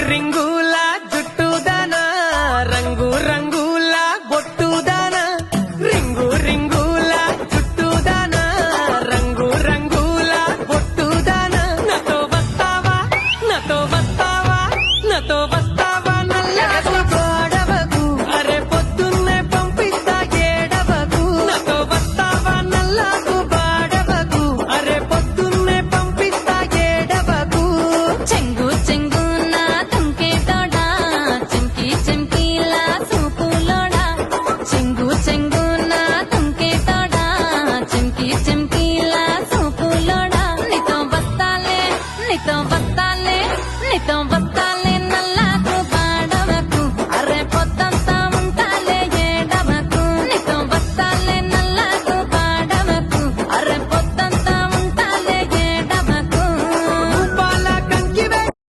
రింగుల జుట్టుదానా రంగు రంగుల బొట్టుదానా రింగు రింగుల జుట్టుదానా రంగు రంగుల బొట్టుదానా నాతో వస్తావా నాతో వస్తావా నాతో వస్తావా నల్లాకు గోడవకు అరే పొద్దున్నే పంపిస్తా ఏడవకు నాతో వస్తావా నల్లాకు బాడవకు అరే పొద్దున్నే పంపిస్తా ఏడవకు చెంగు చెంగున తుంకేటోడా చెంకి చెంకిలా సూపులోడా చెంగు చెంగున తుంకేటోడా చెంకి చెంకిలా సూపులోడా నీతో వస్తాలే నీతో వస్తాలే నీతో